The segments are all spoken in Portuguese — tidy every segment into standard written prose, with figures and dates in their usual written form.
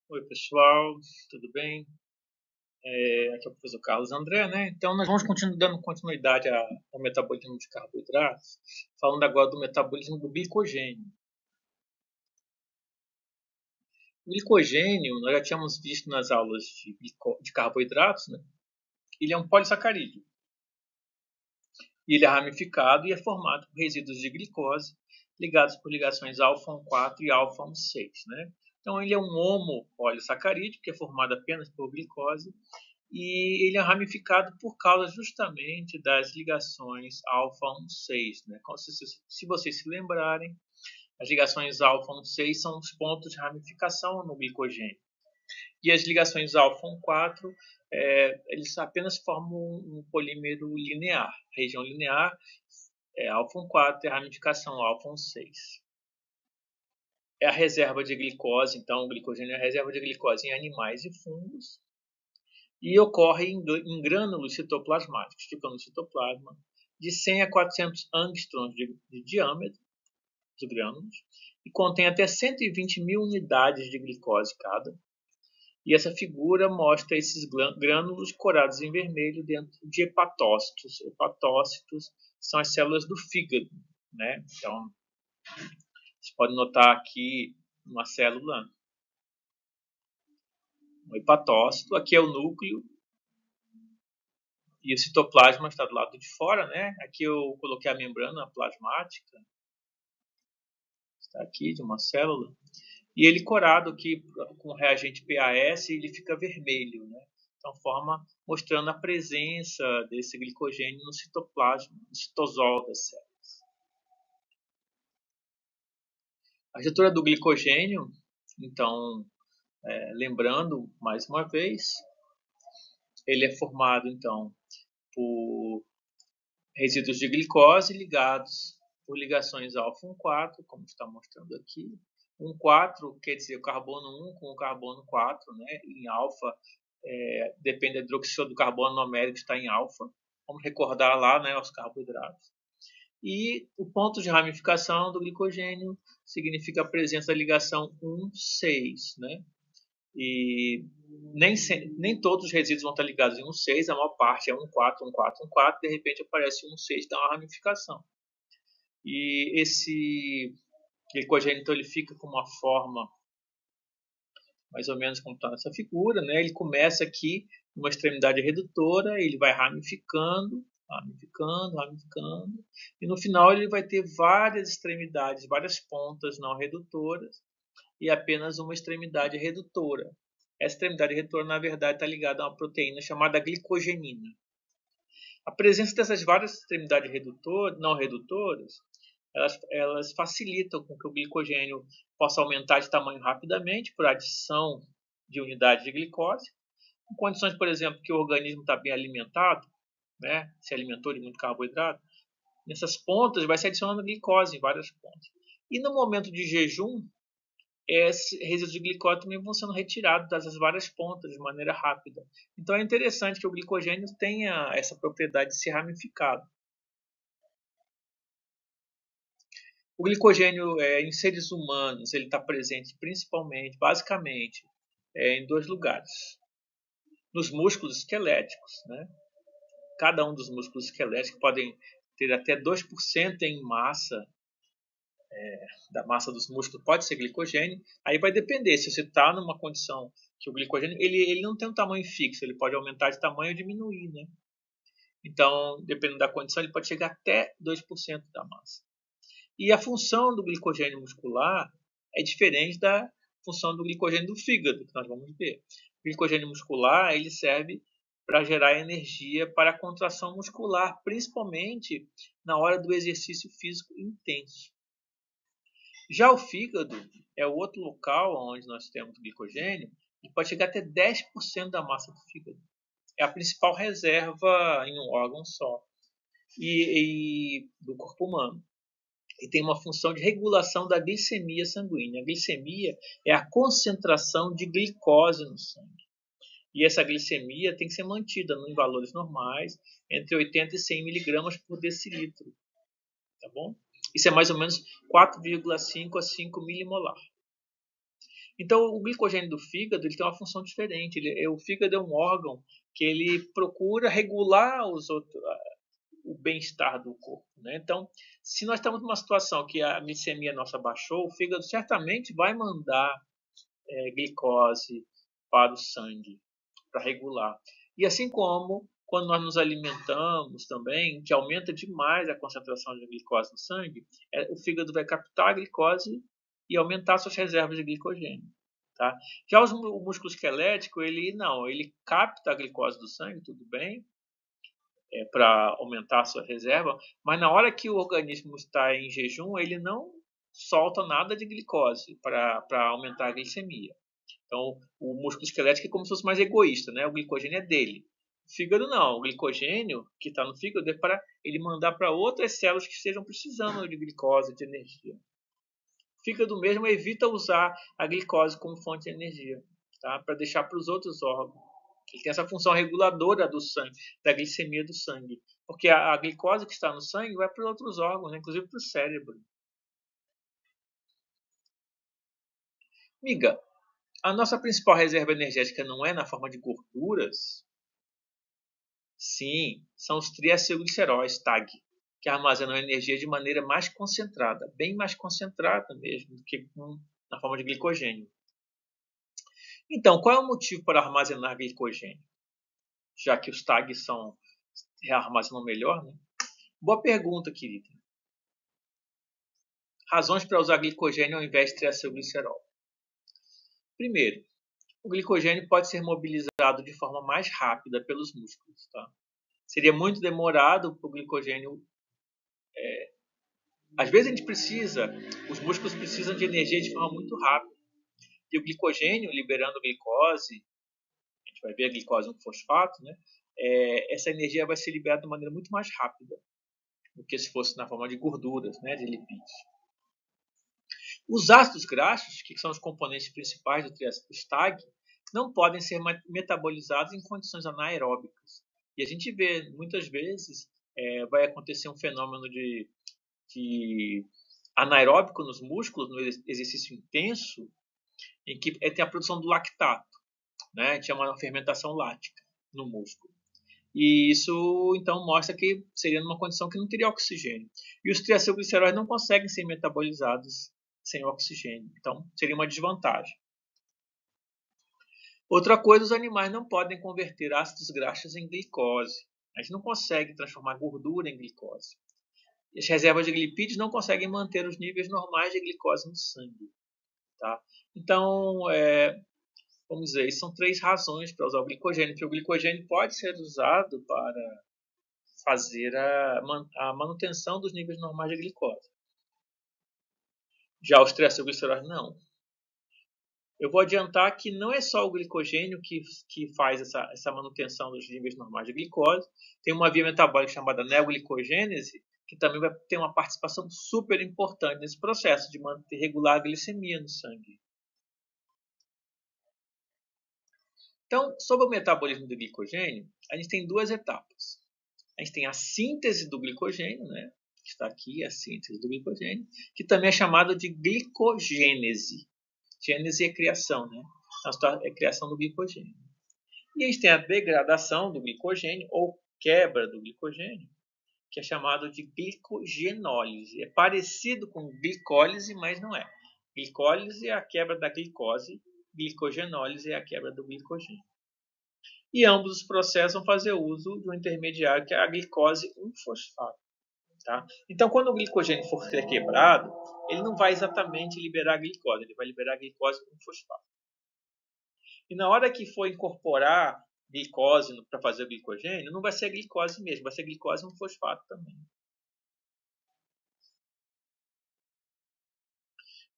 Oi, pessoal, tudo bem? Aqui é o professor Carlos André, né? Então, nós vamos dando continuidade ao metabolismo de carboidratos, falando agora do metabolismo do glicogênio. O glicogênio, nós já tínhamos visto nas aulas de carboidratos, né? Ele é um polissacarídeo. E ele é ramificado e é formado por resíduos de glicose ligados por ligações alfa 4 e alfa 6, né? Então, ele é um homopolissacarídeo, que é formado apenas por glicose, e ele é ramificado por causa justamente das ligações alfa 6, né? Se vocês se lembrarem, as ligações alfa 6 são os pontos de ramificação no glicogênio. E as ligações alfa 4, eles apenas formam um polímero linear. A região linear é alfa 4 e a ramificação alfa 6. É a reserva de glicose, então o glicogênio é a reserva de glicose em animais e fungos, e ocorre em grânulos citoplasmáticos, ficam no citoplasma, de 100 a 400 angstroms de diâmetro dos grânulos, e contém até 120 mil unidades de glicose cada. E essa figura mostra esses grânulos corados em vermelho dentro de hepatócitos. Hepatócitos são as células do fígado, né? Então, você pode notar aqui uma célula, um hepatócito, aqui é o núcleo, e o citoplasma está do lado de fora, né? Aqui eu coloquei a membrana plasmática, está aqui de uma célula, e ele corado aqui com o reagente PAS, ele fica vermelho, né? Então forma mostrando a presença desse glicogênio no citoplasma, no citosol das células. A estrutura do glicogênio, então, lembrando mais uma vez, ele é formado então por resíduos de glicose ligados por ligações alfa 4, como está mostrando aqui. 1,4 quer dizer o carbono 1 com o carbono 4, né? Em alfa, depende da hidroxila do carbono numérico, está em alfa. Vamos recordar lá, né, os carboidratos. E o ponto de ramificação do glicogênio significa a presença da ligação 1,6, né? E nem todos os resíduos vão estar ligados em 1,6, a maior parte é 1,4, 1,4, 1,4, de repente aparece 1,6, dá uma ramificação. E esse glicogênio, então, ele fica com uma forma mais ou menos como está nessa figura, né? Ele começa aqui numa extremidade redutora, ele vai ramificando, ramificando, ramificando, e no final ele vai ter várias extremidades, várias pontas não redutoras e apenas uma extremidade redutora. Essa extremidade redutora, na verdade, está ligada a uma proteína chamada glicogenina. A presença dessas várias extremidades não redutoras, elas facilitam com que o glicogênio possa aumentar de tamanho rapidamente por adição de unidades de glicose. Em condições, por exemplo, que o organismo está bem alimentado, né, se alimentou de muito carboidrato, nessas pontas vai se adicionando glicose em várias pontas. E no momento de jejum, esses resíduos de glicose também vão sendo retirados das várias pontas de maneira rápida. Então é interessante que o glicogênio tenha essa propriedade de ser ramificado. O glicogênio em seres humanos ele está presente principalmente, basicamente, em dois lugares. Nos músculos esqueléticos, né? Cada um dos músculos esqueléticos podem ter até 2% em massa, da massa dos músculos pode ser glicogênio. Aí vai depender, se você está numa condição que o glicogênio ele não tem um tamanho fixo, ele pode aumentar de tamanho ou diminuir, né? Então, dependendo da condição, ele pode chegar até 2% da massa. E a função do glicogênio muscular é diferente da função do glicogênio do fígado, que nós vamos ver. O glicogênio muscular ele serve para gerar energia para a contração muscular, principalmente na hora do exercício físico intenso. Já o fígado é o outro local onde nós temos glicogênio e pode chegar até 10% da massa do fígado. É a principal reserva em um órgão só e do corpo humano. E tem uma função de regulação da glicemia sanguínea. A glicemia é a concentração de glicose no sangue. E essa glicemia tem que ser mantida em valores normais, entre 80 e 100 miligramas por decilitro. Tá bom? Isso é mais ou menos 4,5 a 5 milimolar. Então, o glicogênio do fígado ele tem uma função diferente. O fígado é um órgão que ele procura regular o bem-estar do corpo. Né? Então, se nós estamos numa situação que a glicemia nossa baixou, o fígado certamente vai mandar glicose para o sangue, para regular. E assim como quando nós nos alimentamos também, que aumenta demais a concentração de glicose no sangue, o fígado vai captar a glicose e aumentar suas reservas de glicogênio. Tá? Já o músculo esquelético, ele capta a glicose do sangue, tudo bem, para aumentar a sua reserva, mas na hora que o organismo está em jejum, ele não solta nada de glicose para aumentar a glicemia. Então, o músculo esquelético é como se fosse mais egoísta, né? O glicogênio é dele. O fígado não. O glicogênio que está no fígado é para ele mandar para outras células que estejam precisando de glicose, de energia. O fígado mesmo evita usar a glicose como fonte de energia, tá? Para deixar para os outros órgãos. Ele tem essa função reguladora do sangue, da glicemia do sangue. Porque a glicose que está no sangue vai para outros órgãos, né? Inclusive para o cérebro. Miga, a nossa principal reserva energética não é na forma de gorduras? Sim, são os triacilgliceróis, TAG, que armazenam energia de maneira mais concentrada, bem mais concentrada mesmo do que na forma de glicogênio. Então, qual é o motivo para armazenar glicogênio? Já que os TAGs armazenam melhor, né? Boa pergunta, querida. Razões para usar glicogênio ao invés de triacilglicerol. Primeiro, o glicogênio pode ser mobilizado de forma mais rápida pelos músculos. Tá? Seria muito demorado para o glicogênio. Às vezes os músculos precisam de energia de forma muito rápida. E o glicogênio, liberando glicose, a gente vai ver a glicose no fosfato, né? Essa energia vai ser liberada de maneira muito mais rápida do que se fosse na forma de gorduras, né, de lipídios. Os ácidos graxos, que são os componentes principais do TAG, não podem ser metabolizados em condições anaeróbicas. E a gente vê, muitas vezes, vai acontecer um fenômeno de anaeróbico nos músculos, no exercício intenso, em que tem a produção do lactato, né? A gente chama de fermentação lática no músculo. E isso, então, mostra que seria numa condição que não teria oxigênio. E os triacilgliceróis não conseguem ser metabolizados sem oxigênio. Então, seria uma desvantagem. Outra coisa, os animais não podem converter ácidos graxos em glicose. A gente não consegue transformar gordura em glicose. E as reservas de lipídios não conseguem manter os níveis normais de glicose no sangue. Tá? Então, vamos dizer, são 3 razões para usar o glicogênio. Porque o glicogênio pode ser usado para fazer a manutenção dos níveis normais de glicose. Já os triacilgliceróis não. Eu vou adiantar que não é só o glicogênio que faz essa manutenção dos níveis normais de glicose. Tem uma via metabólica chamada neoglicogênese, que também vai ter uma participação super importante nesse processo de manter regular a glicemia no sangue. Então, sobre o metabolismo do glicogênio, a gente tem 2 etapas. A gente tem a síntese do glicogênio, né? Está aqui a síntese do glicogênio, que também é chamada de glicogênese. Gênese é criação, né? Então, é a criação do glicogênio. E a gente tem a degradação do glicogênio, ou quebra do glicogênio, que é chamado de glicogenólise. É parecido com glicólise, mas não é. Glicólise é a quebra da glicose, glicogenólise é a quebra do glicogênio. E ambos os processos vão fazer uso de um intermediário que é a glicose 1-fosfato. Tá? Então, quando o glicogênio for ser quebrado, ele não vai exatamente liberar a glicose, ele vai liberar a glicose 1-fosfato. E na hora que for incorporar glicose para fazer o glicogênio, não vai ser glicose mesmo, vai ser glicose 1-fosfato também.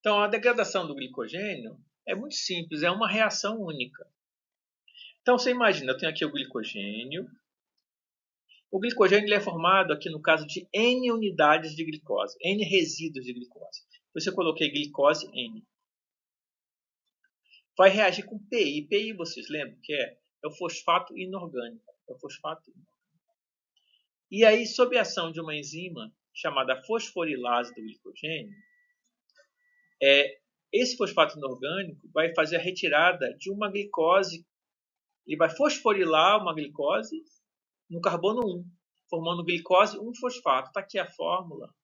Então, a degradação do glicogênio é muito simples, é uma reação única. Então, você imagina, eu tenho aqui o glicogênio. O glicogênio é formado aqui no caso de N unidades de glicose, N resíduos de glicose. Por isso eu coloquei glicose N. Vai reagir com PI. PI, vocês lembram que é o fosfato inorgânico. É o fosfato inorgânico. E aí, sob a ação de uma enzima chamada fosforilase do glicogênio, esse fosfato inorgânico vai fazer a retirada de uma glicose. Ele vai fosforilar uma glicose no carbono 1, formando glicose 1-fosfato. Está aqui a fórmula.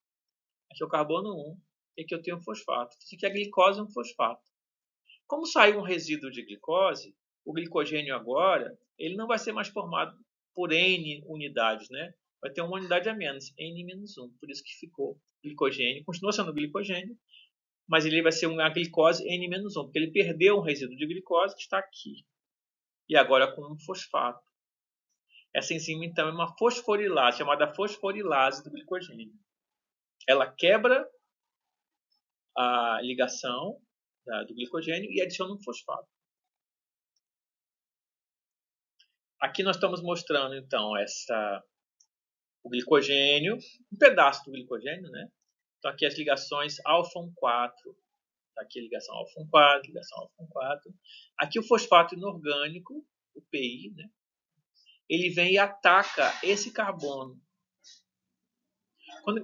Aqui é o carbono 1 e aqui eu tenho o fosfato. Isso aqui é a glicose 1-fosfato. Como saiu um resíduo de glicose, o glicogênio agora ele não vai ser mais formado por N unidades, né? Vai ter uma unidade a menos, N-1. Por isso que ficou glicogênio. Continua sendo glicogênio, mas ele vai ser uma glicose N-1, porque ele perdeu um resíduo de glicose que está aqui. E agora com um fosfato. Essa enzima, então, é uma fosforilase, chamada fosforilase do glicogênio. Ela quebra a ligação do glicogênio e adiciona um fosfato. Aqui nós estamos mostrando, então, o glicogênio, um pedaço do glicogênio, né? Então, aqui as ligações alfa-1,4. Aqui a ligação alfa-1,4, ligação alfa-1,4. Aqui o fosfato inorgânico, o PI, né? Ele vem e ataca esse carbono.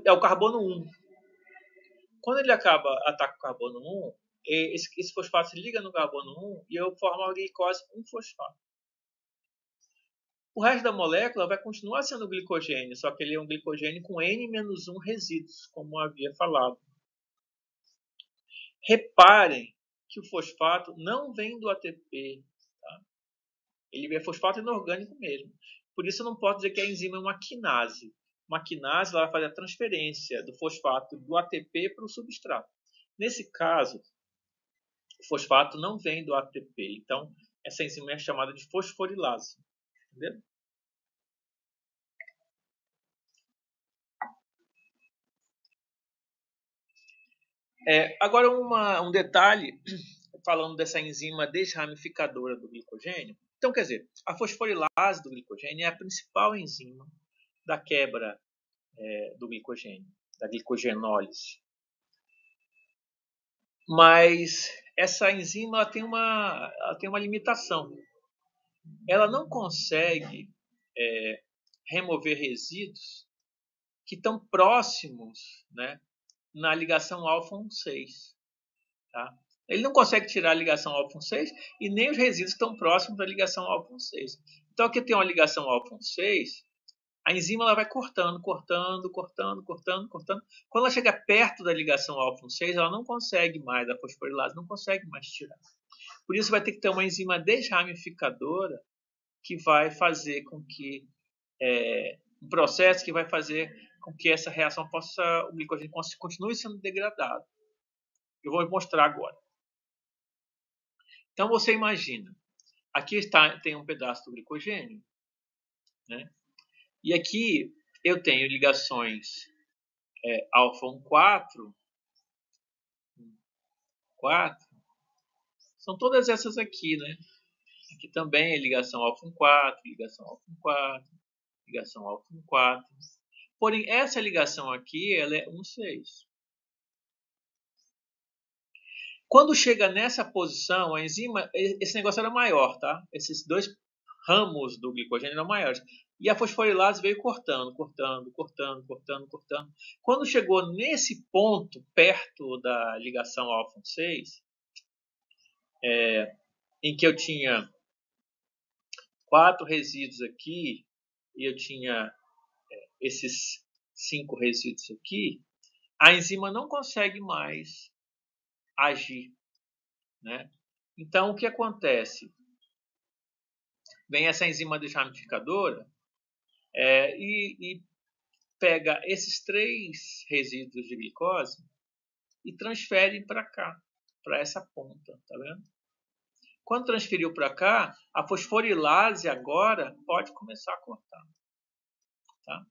É o carbono 1. Quando ele ataca o carbono 1, esse fosfato se liga no carbono 1 e eu formo a glicose 1-fosfato. O resto da molécula vai continuar sendo glicogênio, só que ele é um glicogênio com N-1 resíduos, como havia falado. Reparem que o fosfato não vem do ATP. Tá? Ele é fosfato inorgânico mesmo. Por isso eu não posso dizer que a enzima é uma quinase. Uma quinase ela vai fazer a transferência do fosfato do ATP para o substrato. Nesse caso, o fosfato não vem do ATP. Então, essa enzima é chamada de fosforilase. Entendeu? Agora, um detalhe, falando dessa enzima desramificadora do glicogênio. Então, quer dizer, a fosforilase do glicogênio é a principal enzima da quebra do glicogênio, da glicogenólise. Mas essa enzima ela tem uma limitação. Ela não consegue remover resíduos que estão próximos, né, na ligação alfa-1,6. Tá? Ele não consegue tirar a ligação alfa-1,6 e nem os resíduos estão próximos da ligação alfa-1,6. Então, aqui tem uma ligação alfa-1,6, a enzima ela vai cortando. Quando ela chega perto da ligação alfa-1,6, ela não consegue mais, a fosforilase não consegue mais tirar. Por isso, vai ter que ter uma enzima desramificadora que vai fazer com que um processo que vai fazer com que essa reação o glicogênio continue sendo degradado. Eu vou mostrar agora. Então, você imagina, aqui tem um pedaço do glicogênio, né? E aqui eu tenho ligações alfa-1,4, 4, são todas essas aqui, né? Aqui também é ligação alfa-1,4, ligação alfa-1,4, ligação alfa-1,4. Porém, essa ligação aqui, ela é 1,6. Quando chega nessa posição, a enzima, esse negócio era maior, tá? Esses dois ramos do glicogênio eram maiores. E a fosforilase veio cortando. Quando chegou nesse ponto, perto da ligação alfa-1,6, em que eu tinha 4 resíduos aqui, e eu tinha esses 5 resíduos aqui, a enzima não consegue mais agir, né? Então, o que acontece? Vem essa enzima desramificadora e pega esses 3 resíduos de glicose e transfere para cá, para essa ponta, tá vendo? Quando transferiu para cá, a fosforilase agora pode começar a cortar. Tá?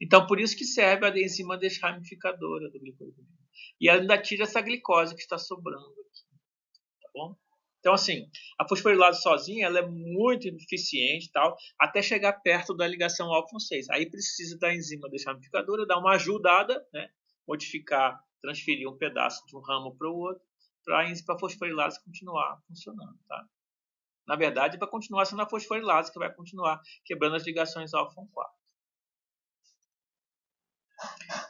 Então, por isso que serve a enzima desramificadora do glicogênio. E ela ainda tira essa glicose que está sobrando aqui. Tá bom? Então, assim, a fosforilase sozinha ela é muito eficiente, tal, até chegar perto da ligação alfa-1,6. Aí precisa da enzima desramificadora dar uma ajudada, né? Modificar, transferir um pedaço de um ramo para o outro, para a fosforilase continuar funcionando. Tá? Na verdade, vai continuar sendo a fosforilase que vai continuar quebrando as ligações alfa-1,4.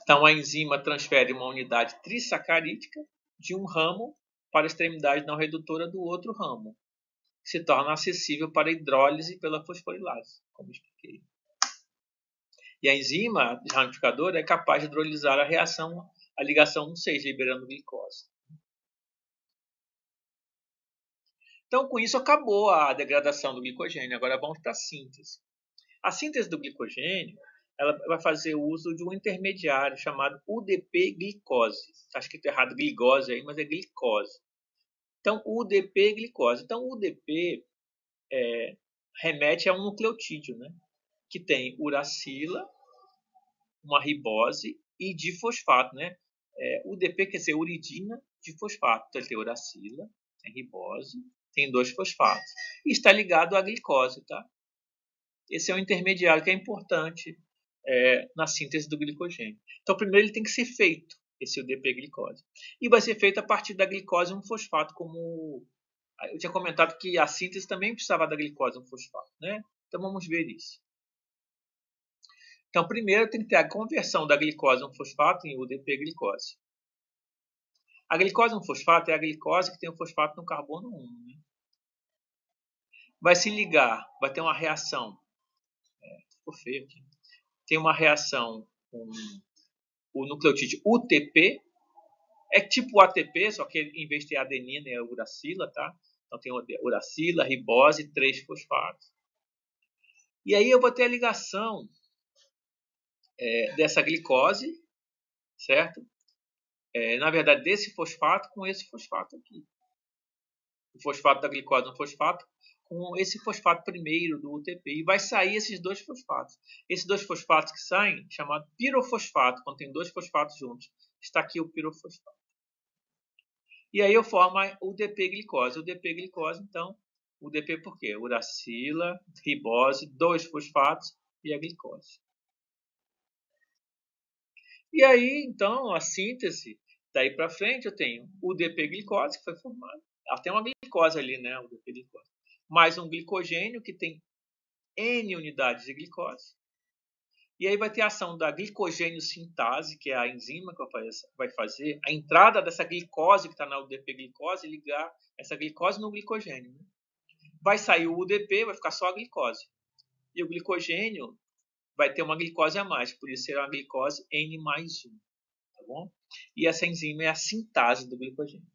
Então, a enzima transfere uma unidade trissacarídica de um ramo para a extremidade não redutora do outro ramo, que se torna acessível para a hidrólise pela fosforilase, como expliquei. E a enzima ramificadora é capaz de hidrolisar a ligação 1,6, liberando glicose. Então, com isso, acabou a degradação do glicogênio. Agora vamos para a síntese. A síntese do glicogênio ela vai fazer uso de um intermediário chamado UDP-glicose. Está escrito errado glicose aí, mas é glicose. Então, UDP-glicose. Então, o UDP remete a um nucleotídeo, né? Que tem uracila, uma ribose e difosfato, né? UDP quer dizer uridina difosfato. Então, ele tem uracila, tem ribose, tem 2 fosfatos. E está ligado à glicose, tá? Esse é um intermediário que é importante na síntese do glicogênio. Então, primeiro ele tem que ser feito, esse UDP-glicose. E vai ser feito a partir da glicose 1-fosfato, como eu tinha comentado que a síntese também precisava da glicose 1-fosfato, né? Então, vamos ver isso. Então, primeiro tem que ter a conversão da glicose 1-fosfato em UDP-glicose. A glicose 1-fosfato é a glicose que tem o fosfato no carbono 1. Né? Vai se ligar, vai ter uma reação. Ficou feio aqui. Tem uma reação com o nucleotídeo UTP. É tipo ATP, só que em vez de ter adenina é uracila, tá? Então tem uracila, ribose, 3 fosfatos. E aí eu vou ter a ligação dessa glicose, certo? Na verdade, desse fosfato com esse fosfato aqui. O fosfato da glicose no fosfato com esse fosfato primeiro do UTP. E vai sair esses 2 fosfatos. Esses 2 fosfatos que saem, chamado pirofosfato, quando tem 2 fosfatos juntos. Está aqui o pirofosfato. E aí eu formo o UDP-glicose. O UDP-glicose, então, o UDP por quê? Uracila, ribose, 2 fosfatos e a glicose. E aí, então, a síntese, daí para frente, eu tenho o UDP-glicose, que foi formado. Ela tem uma glicose ali, né? O UDP-glicose. Mais um glicogênio, que tem N unidades de glicose. E aí vai ter a ação da glicogênio sintase, que é a enzima que vai fazer a entrada dessa glicose que está na UDP-glicose e ligar essa glicose no glicogênio. Né? Vai sair o UDP, vai ficar só a glicose. E o glicogênio vai ter uma glicose a mais, por isso será uma glicose N mais 1. Tá bom? E essa enzima é a sintase do glicogênio.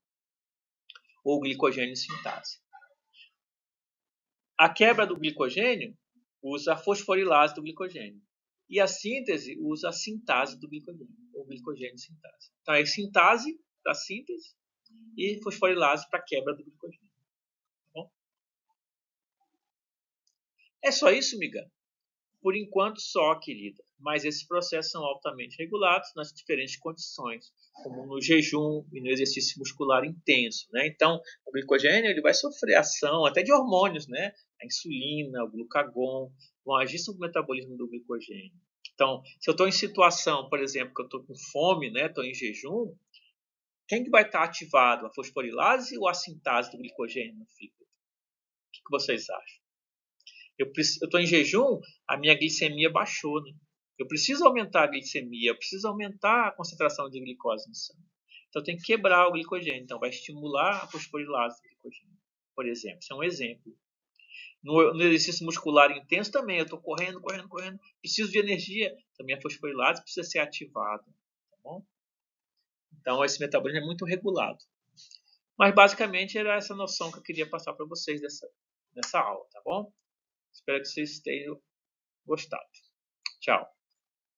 Ou glicogênio sintase. A quebra do glicogênio usa a fosforilase do glicogênio. E a síntese usa a sintase do glicogênio, ou glicogênio sintase. Então, é sintase para síntese e fosforilase para quebra do glicogênio. Tá bom? É só isso, miga? Por enquanto, só, querida. Mas esses processos são altamente regulados nas diferentes condições, como no jejum e no exercício muscular intenso. Né? Então, o glicogênio ele vai sofrer ação até de hormônios, né? A insulina, o glucagon, vão agir sobre o metabolismo do glicogênio. Então, se eu estou em situação, por exemplo, que eu estou com fome, né, estou em jejum, quem que vai estar ativado? A fosforilase ou a sintase do glicogênio no fígado? O que vocês acham? Eu estou em jejum, a minha glicemia baixou. Né? Eu preciso aumentar a glicemia, eu preciso aumentar a concentração de glicose no sangue. Então, eu tenho que quebrar o glicogênio. Então, vai estimular a fosforilase do glicogênio, por exemplo. Isso é um exemplo. No exercício muscular intenso também, eu estou correndo, preciso de energia, também a fosforilase precisa ser ativada. Tá bom? Então, esse metabolismo é muito regulado. Mas, basicamente, era essa noção que eu queria passar para vocês dessa aula, tá bom? Espero que vocês tenham gostado. Tchau.